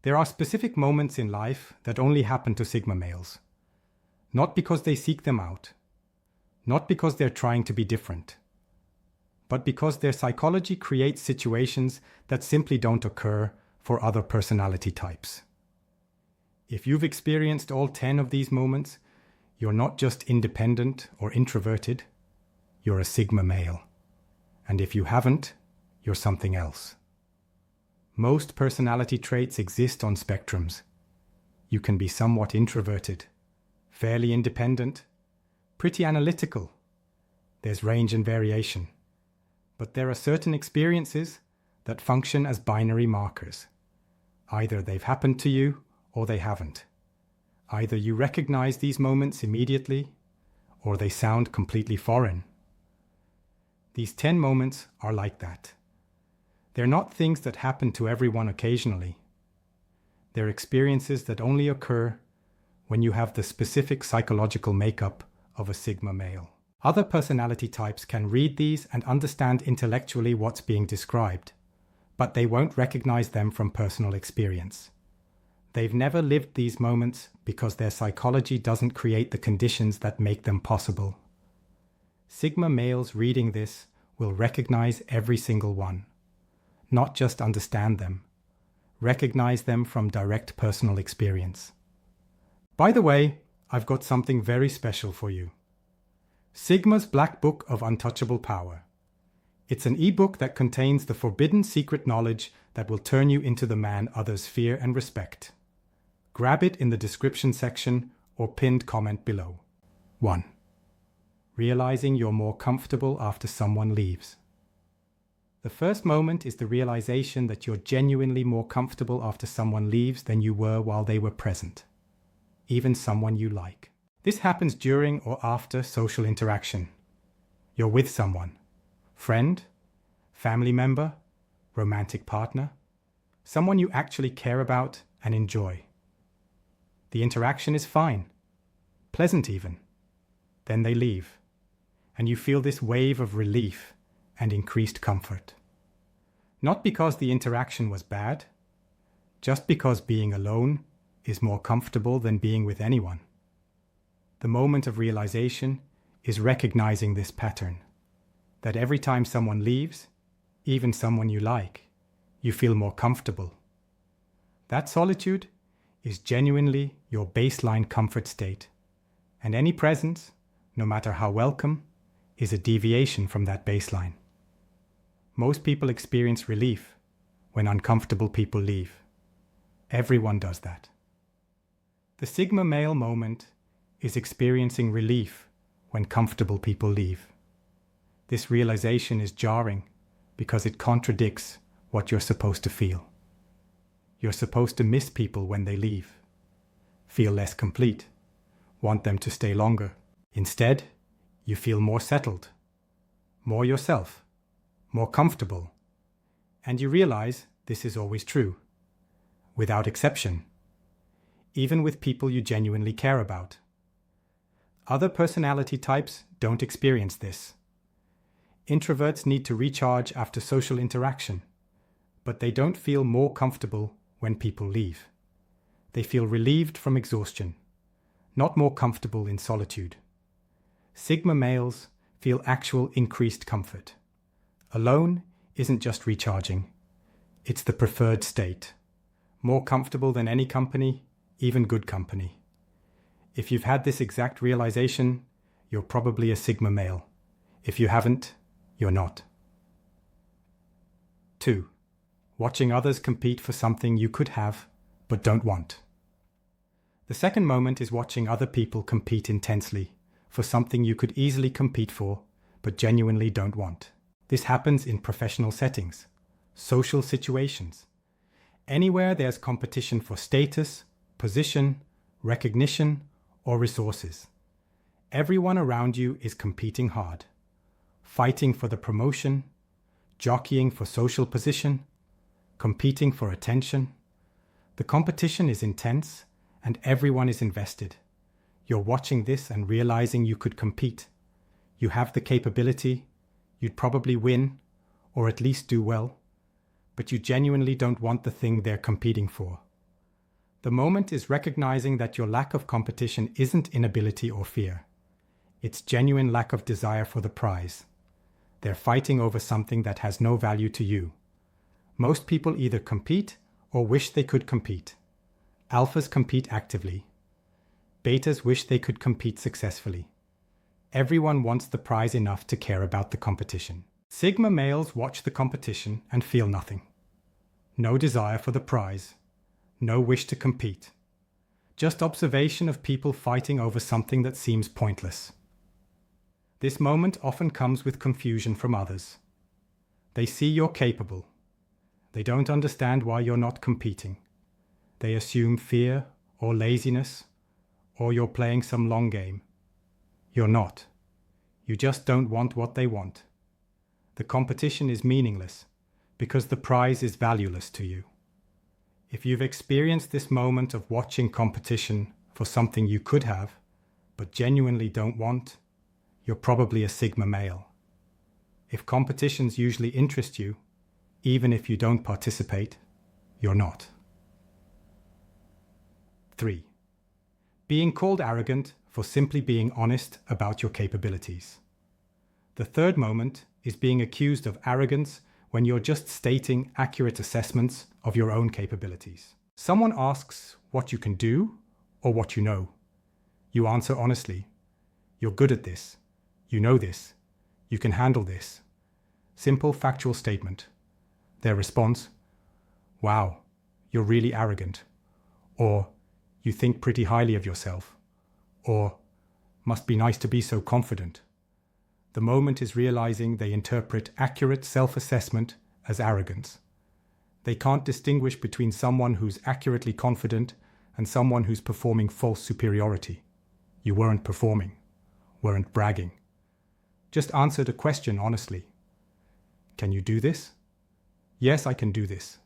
There are specific moments in life that only happen to Sigma males. Not because they seek them out, not because they're trying to be different, but because their psychology creates situations that simply don't occur for other personality types. If you've experienced all 10 of these moments, you're not just independent or introverted, you're a Sigma male. And if you haven't, you're something else. Most personality traits exist on spectrums. You can be somewhat introverted, fairly independent, pretty analytical. There's range and variation. But there are certain experiences that function as binary markers. Either they've happened to you or they haven't. Either you recognize these moments immediately or they sound completely foreign. These 10 moments are like that. They're not things that happen to everyone occasionally. They're experiences that only occur when you have the specific psychological makeup of a Sigma male. Other personality types can read these and understand intellectually what's being described, but they won't recognize them from personal experience. They've never lived these moments because their psychology doesn't create the conditions that make them possible. Sigma males reading this will recognize every single one, not just understand them, recognize them from direct personal experience. By the way, I've got something very special for you. Sigma's Black Book of Untouchable Power. It's an ebook that contains the forbidden secret knowledge that will turn you into the man others fear and respect. Grab it in the description section or pinned comment below. 1. Realizing you're more comfortable after someone leaves. The first moment is the realization that you're genuinely more comfortable after someone leaves than you were while they were present, even someone you like. This happens during or after social interaction. You're with someone, friend, family member, romantic partner, someone you actually care about and enjoy. The interaction is fine, pleasant even. Then they leave, and you feel this wave of relief and increased comfort. Not because the interaction was bad, just because being alone is more comfortable than being with anyone. The moment of realization is recognizing this pattern, that every time someone leaves, even someone you like, you feel more comfortable. That solitude is genuinely your baseline comfort state, and any presence, no matter how welcome, is a deviation from that baseline. Most people experience relief when uncomfortable people leave. Everyone does that. The Sigma male moment is experiencing relief when comfortable people leave. This realization is jarring because it contradicts what you're supposed to feel. You're supposed to miss people when they leave, feel less complete, want them to stay longer. Instead, you feel more settled, more yourself, more comfortable, and you realize this is always true, without exception, even with people you genuinely care about. Other personality types don't experience this. Introverts need to recharge after social interaction, but they don't feel more comfortable when people leave. They feel relieved from exhaustion, not more comfortable in solitude. Sigma males feel actual increased comfort. Alone isn't just recharging, it's the preferred state. More comfortable than any company, even good company. If you've had this exact realization, you're probably a Sigma male. If you haven't, you're not. 2. Watching others compete for something you could have, but don't want. The second moment is watching other people compete intensely for something you could easily compete for, but genuinely don't want. This happens in professional settings, social situations, anywhere there's competition for status, position, recognition, or resources. Everyone around you is competing hard, fighting for the promotion, jockeying for social position, competing for attention. The competition is intense and everyone is invested. You're watching this and realizing you could compete. You have the capability, you'd probably win, or at least do well, but you genuinely don't want the thing they're competing for. The moment is recognizing that your lack of competition isn't inability or fear. It's genuine lack of desire for the prize. They're fighting over something that has no value to you. Most people either compete or wish they could compete. Alphas compete actively. Betas wish they could compete successfully. Everyone wants the prize enough to care about the competition. Sigma males watch the competition and feel nothing. No desire for the prize. No wish to compete. Just observation of people fighting over something that seems pointless. This moment often comes with confusion from others. They see you're capable. They don't understand why you're not competing. They assume fear or laziness, or you're playing some long game. You're not. You just don't want what they want. The competition is meaningless because the prize is valueless to you. If you've experienced this moment of watching competition for something you could have, but genuinely don't want, you're probably a Sigma male. If competitions usually interest you, even if you don't participate, you're not. 3. Being called arrogant for simply being honest about your capabilities. The third moment is being accused of arrogance when you're just stating accurate assessments of your own capabilities. Someone asks what you can do or what you know. You answer honestly. You're good at this. You know this. You can handle this. Simple factual statement. Their response, wow, you're really arrogant. Or, you think pretty highly of yourself. Or, must be nice to be so confident. The moment is realizing they interpret accurate self-assessment as arrogance. They can't distinguish between someone who's accurately confident and someone who's performing false superiority. You weren't performing, weren't bragging. Just answered a question honestly. Can you do this? Yes, I can do this.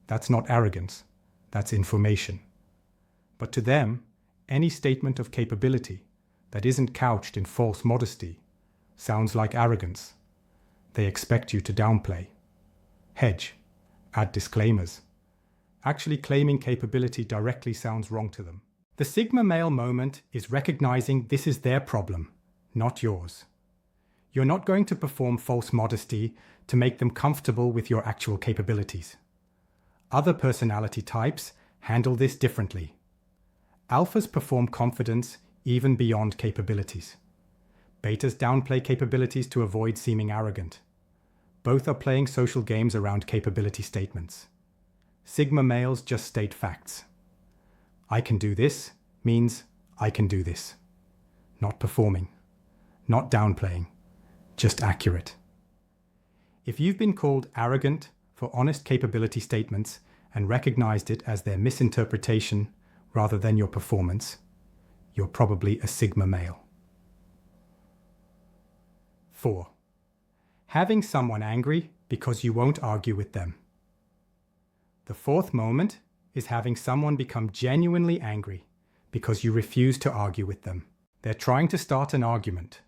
That's not arrogance, that's information. But to them, any statement of capability that isn't couched in false modesty sounds like arrogance. They expect you to downplay, hedge, add disclaimers. Actually claiming capability directly sounds wrong to them. The Sigma male moment is recognizing this is their problem, not yours. You're not going to perform false modesty to make them comfortable with your actual capabilities. Other personality types handle this differently. Alphas perform confidence even beyond capabilities. Betas downplay capabilities to avoid seeming arrogant. Both are playing social games around capability statements. Sigma males just state facts. I can do this means I can do this. Not performing, not downplaying, just accurate. If you've been called arrogant for honest capability statements and recognized it as their misinterpretation rather than your performance, you're probably a Sigma male. 4. Having someone angry because you won't argue with them. The fourth moment is having someone become genuinely angry because you refuse to argue with them. They're trying to start an argument,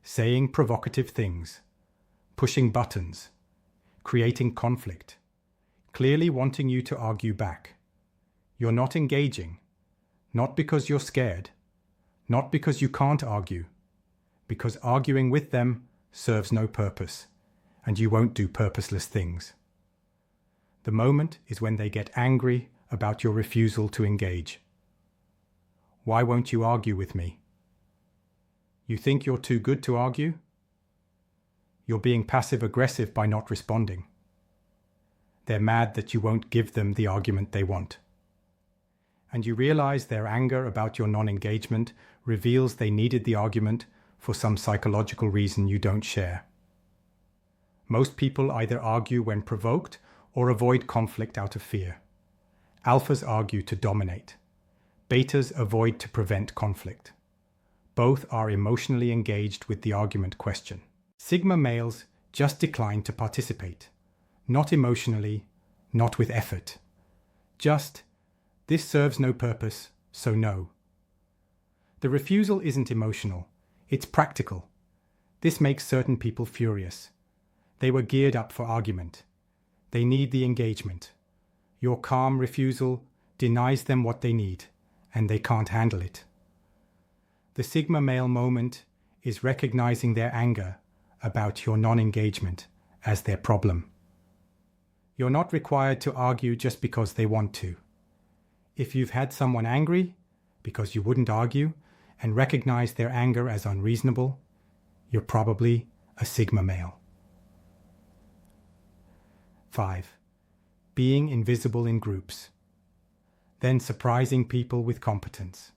saying provocative things, pushing buttons, creating conflict, clearly wanting you to argue back. You're not engaging, not because you're scared, not because you can't argue, because arguing with them serves no purpose, and you won't do purposeless things. The moment is when they get angry about your refusal to engage. Why won't you argue with me? You think you're too good to argue? You're being passive-aggressive by not responding. They're mad that you won't give them the argument they want. And you realize their anger about your non-engagement reveals they needed the argument for some psychological reason you don't share. Most people either argue when provoked or avoid conflict out of fear. Alphas argue to dominate. Betas avoid to prevent conflict. Both are emotionally engaged with the argument question. Sigma males just decline to participate. Not emotionally, not with effort. Just, this serves no purpose, so no. The refusal isn't emotional, it's practical. This makes certain people furious. They were geared up for argument. They need the engagement. Your calm refusal denies them what they need, and they can't handle it. The Sigma male moment is recognizing their anger about your non-engagement as their problem. You're not required to argue just because they want to. If you've had someone angry because you wouldn't argue and recognize their anger as unreasonable, you're probably a Sigma male. 5. Being invisible in groups. Then surprising people with competence.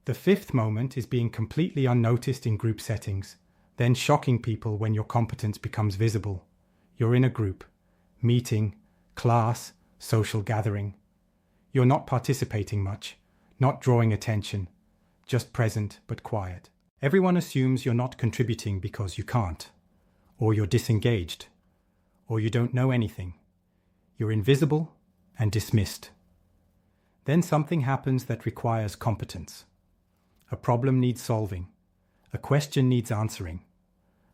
The 5th moment is being completely unnoticed in group settings, then shocking people when your competence becomes visible. You're in a group, meeting, class, social gathering. You're not participating much, not drawing attention, just present but quiet. Everyone assumes you're not contributing because you can't, or you're disengaged, or you don't know anything. You're invisible and dismissed. Then something happens that requires competence. A problem needs solving. A question needs answering.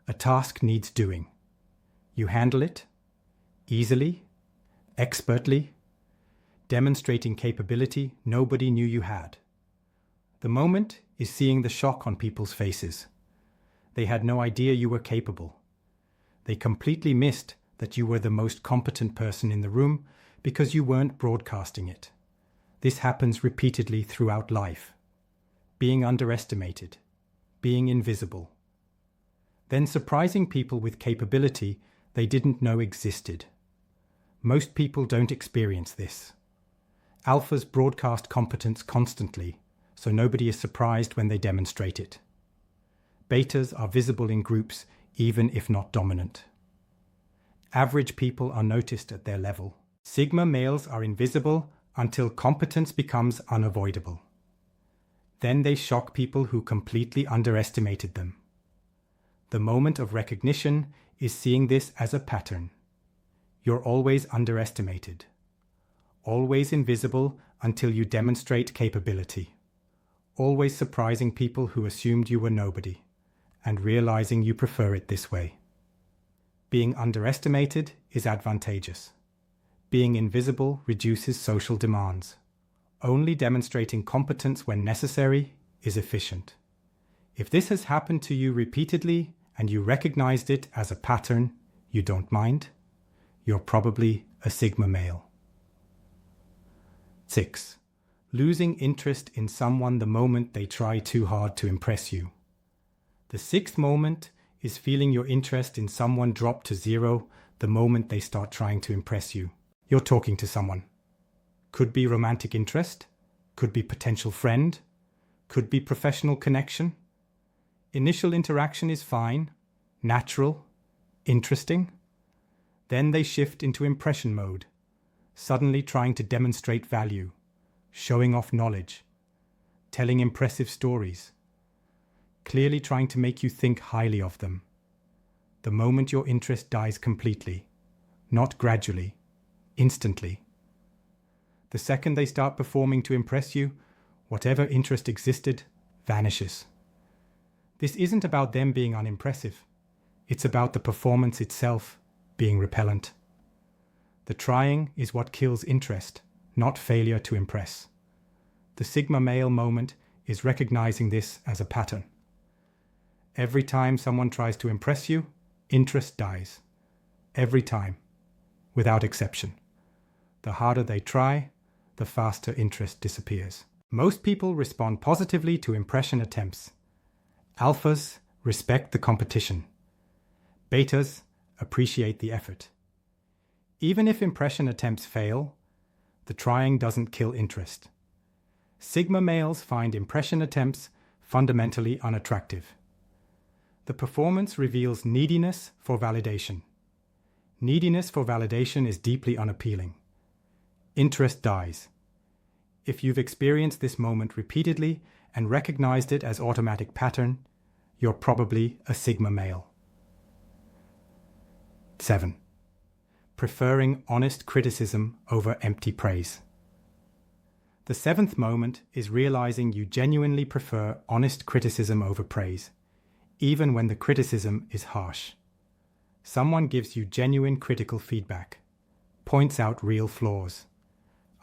A task needs doing. You handle it easily, expertly, demonstrating capability nobody knew you had. The moment is seeing the shock on people's faces. They had no idea you were capable. They completely missed that you were the most competent person in the room because you weren't broadcasting it. This happens repeatedly throughout life. Being underestimated, being invisible. Then surprising people with capability they didn't know existed. Most people don't experience this. Alphas broadcast competence constantly, so nobody is surprised when they demonstrate it. Betas are visible in groups even if not dominant. Average people are noticed at their level. Sigma males are invisible until competence becomes unavoidable. Then they shock people who completely underestimated them. The moment of recognition is seeing this as a pattern. You're always underestimated. Always invisible until you demonstrate capability. Always surprising people who assumed you were nobody, and realizing you prefer it this way. Being underestimated is advantageous. Being invisible reduces social demands. Only demonstrating competence when necessary is efficient. If this has happened to you repeatedly and you recognized it as a pattern you don't mind, you're probably a Sigma male. 6. Losing interest in someone the moment they try too hard to impress you. The 6th moment is feeling your interest in someone drop to zero the moment they start trying to impress you. You're talking to someone. Could be romantic interest, could be potential friend, could be professional connection. Initial interaction is fine, natural, interesting. Then they shift into impression mode, suddenly trying to demonstrate value, showing off knowledge, telling impressive stories, clearly trying to make you think highly of them. The moment your interest dies completely, not gradually, instantly. The second they start performing to impress you, whatever interest existed vanishes. This isn't about them being unimpressive. It's about the performance itself being repellent. The trying is what kills interest, not failure to impress. The Sigma male moment is recognizing this as a pattern. Every time someone tries to impress you, interest dies. Every time, without exception. The harder they try, the faster interest disappears. Most people respond positively to impression attempts. Alphas respect the competition. Betas appreciate the effort. Even if impression attempts fail, the trying doesn't kill interest. Sigma males find impression attempts fundamentally unattractive. The performance reveals neediness for validation. Neediness for validation is deeply unappealing. Interest dies. If you've experienced this moment repeatedly and recognized it as automatic pattern, you're probably a Sigma male. 7. Preferring honest criticism over empty praise. The 7th moment is realizing you genuinely prefer honest criticism over praise, even when the criticism is harsh. Someone gives you genuine critical feedback, points out real flaws,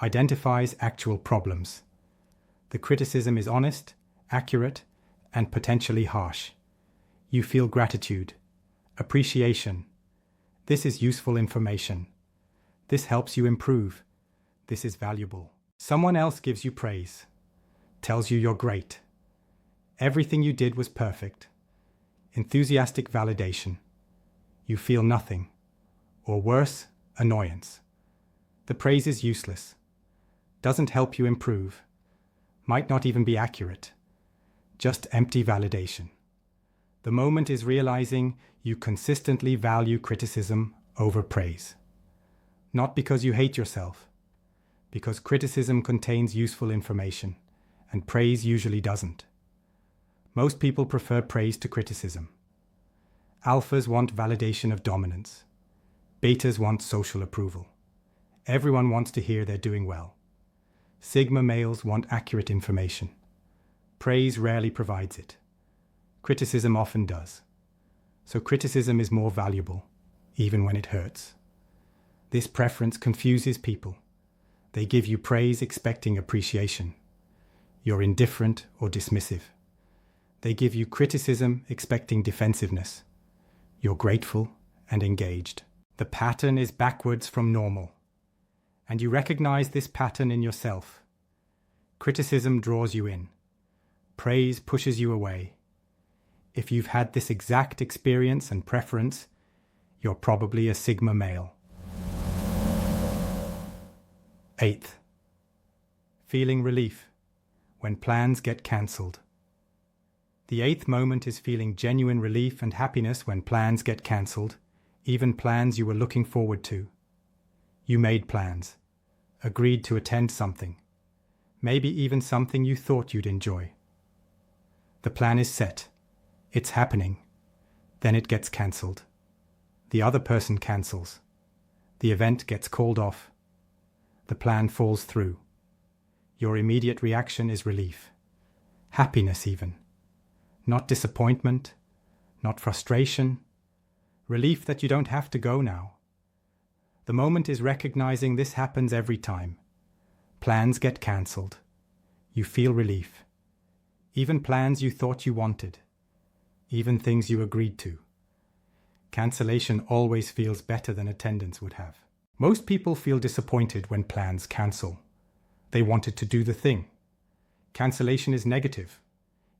identifies actual problems. The criticism is honest, accurate, and potentially harsh. You feel gratitude, appreciation. This is useful information. This helps you improve. This is valuable. Someone else gives you praise, tells you you're great. Everything you did was perfect. Enthusiastic validation. You feel nothing, or worse, annoyance. The praise is useless, doesn't help you improve, might not even be accurate, just empty validation. The moment is realizing you consistently value criticism over praise. Not because you hate yourself, because criticism contains useful information, and praise usually doesn't. Most people prefer praise to criticism. Alphas want validation of dominance. Betas want social approval. Everyone wants to hear they're doing well. Sigma males want accurate information. Praise rarely provides it. Criticism often does. So criticism is more valuable, even when it hurts. This preference confuses people. They give you praise expecting appreciation. You're indifferent or dismissive. They give you criticism expecting defensiveness. You're grateful and engaged. The pattern is backwards from normal. And you recognize this pattern in yourself. Criticism draws you in. Praise pushes you away. If you've had this exact experience and preference, you're probably a Sigma male. 8th, feeling relief when plans get cancelled. The 8th moment is feeling genuine relief and happiness when plans get cancelled, even plans you were looking forward to. You made plans, agreed to attend something, maybe even something you thought you'd enjoy. The plan is set. It's happening. Then it gets cancelled. The other person cancels. The event gets called off. The plan falls through. Your immediate reaction is relief. Happiness even. Not disappointment, not frustration. Relief that you don't have to go now. The moment is recognizing this happens every time. Plans get cancelled. You feel relief. Even plans you thought you wanted. Even things you agreed to. Cancellation always feels better than attendance would have. Most people feel disappointed when plans cancel. They wanted to do the thing. Cancellation is negative.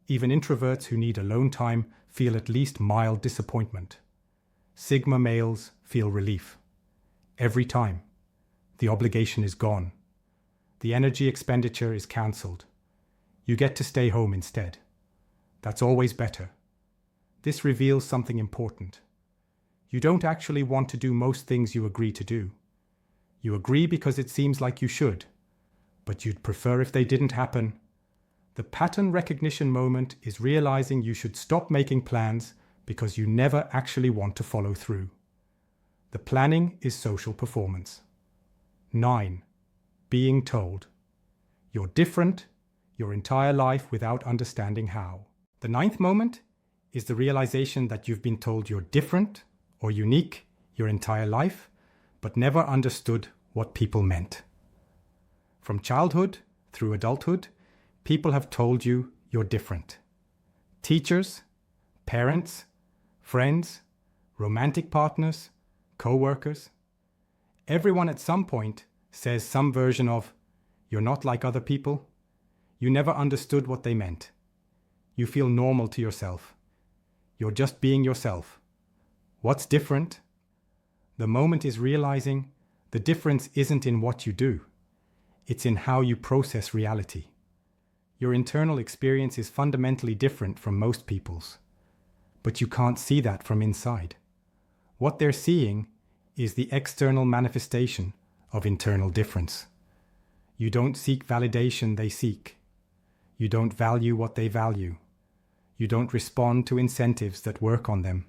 Even introverts who need alone time feel at least mild disappointment. Sigma males feel relief. Every time. The obligation is gone. The energy expenditure is cancelled. You get to stay home instead. That's always better. This reveals something important. You don't actually want to do most things you agree to do. You agree because it seems like you should, but you'd prefer if they didn't happen. The pattern recognition moment is realizing you should stop making plans because you never actually want to follow through. The planning is social performance. 9. Being told. You're different your entire life without understanding how. The 9th moment is the realization that you've been told you're different or unique your entire life, but never understood what people meant. From childhood through adulthood, people have told you you're different. Teachers, parents, friends, romantic partners, co-workers. Everyone at some point says some version of, "You're not like other people." You never understood what they meant. You feel normal to yourself. You're just being yourself. What's different? The moment is realizing the difference isn't in what you do. It's in how you process reality. Your internal experience is fundamentally different from most people's. But you can't see that from inside. What they're seeing is the external manifestation of internal difference. You don't seek validation they seek. You don't value what they value. You don't respond to incentives that work on them.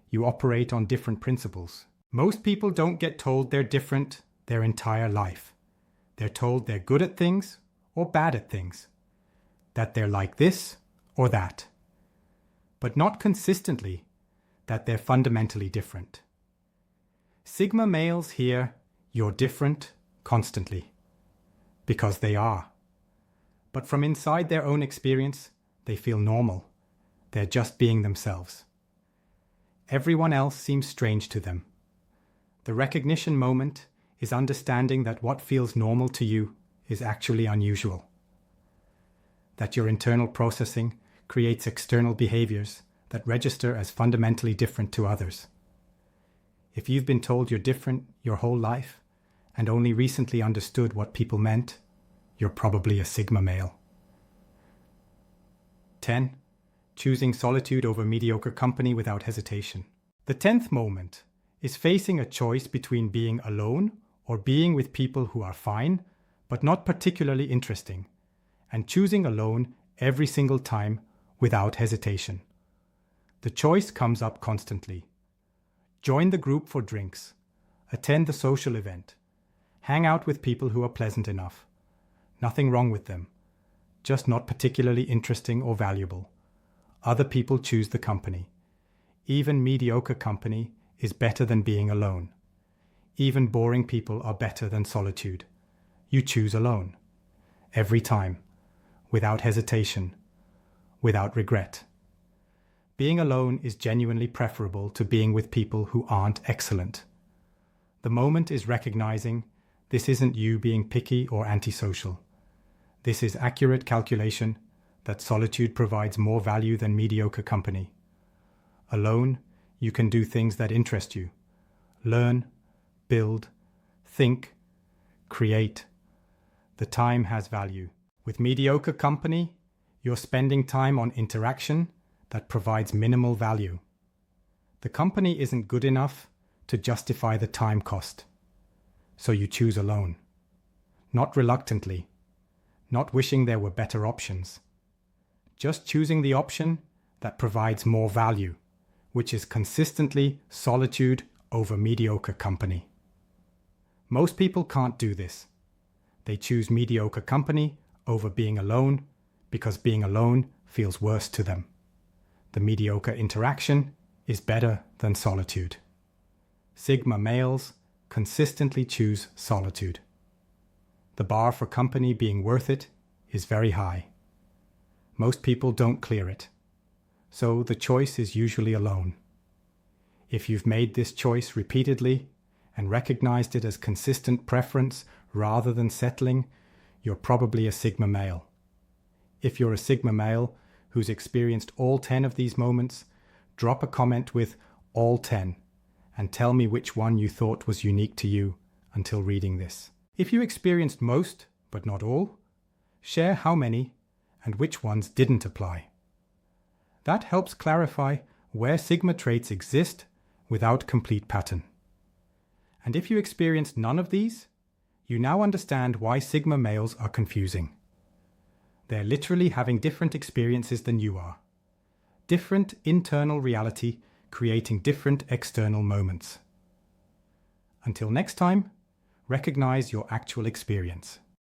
You operate on different principles. Most people don't get told they're different their entire life. They're told they're good at things or bad at things. That they're like this or that. But not consistently that they're fundamentally different. Sigma males hear, "You're different," constantly. because they are. But from inside their own experience, they feel normal. They're just being themselves. Everyone else seems strange to them. The recognition moment is understanding that what feels normal to you is actually unusual. That your internal processing creates external behaviors that register as fundamentally different to others. If you've been told you're different your whole life and only recently understood what people meant, you're probably a Sigma male. 10. Choosing solitude over mediocre company without hesitation. The 10th moment is facing a choice between being alone or being with people who are fine, but not particularly interesting, and choosing alone every single time without hesitation. The choice comes up constantly. Join the group for drinks. Attend the social event. Hang out with people who are pleasant enough. Nothing wrong with them, just not particularly interesting or valuable. Other people choose the company. Even mediocre company is better than being alone. Even boring people are better than solitude. You choose alone. Every time. Without hesitation. Without regret. Being alone is genuinely preferable to being with people who aren't excellent. The moment is recognizing this isn't you being picky or antisocial. This is accurate calculation that solitude provides more value than mediocre company. Alone, you can do things that interest you. Learn, build, think, create. The time has value. With mediocre company, you're spending time on interaction that provides minimal value. The company isn't good enough to justify the time cost. So you choose alone. Not reluctantly. Not wishing there were better options. Just choosing the option that provides more value, which is consistently solitude over mediocre company. Most people can't do this. They choose mediocre company over being alone because being alone feels worse to them. The mediocre interaction is better than solitude. Sigma males consistently choose solitude. The bar for company being worth it is very high. Most people don't clear it, so the choice is usually alone. If you've made this choice repeatedly and recognized it as consistent preference rather than settling, you're probably a Sigma male. If you're a Sigma male who's experienced all 10 of these moments, drop a comment with all 10 and tell me which one you thought was unique to you until reading this. If you experienced most, but not all, share how many and which ones didn't apply. That helps clarify where Sigma traits exist without complete pattern. And if you experienced none of these, you now understand why Sigma males are confusing. They're literally having different experiences than you are. Different internal reality creating different external moments. Until next time, recognize your actual experience.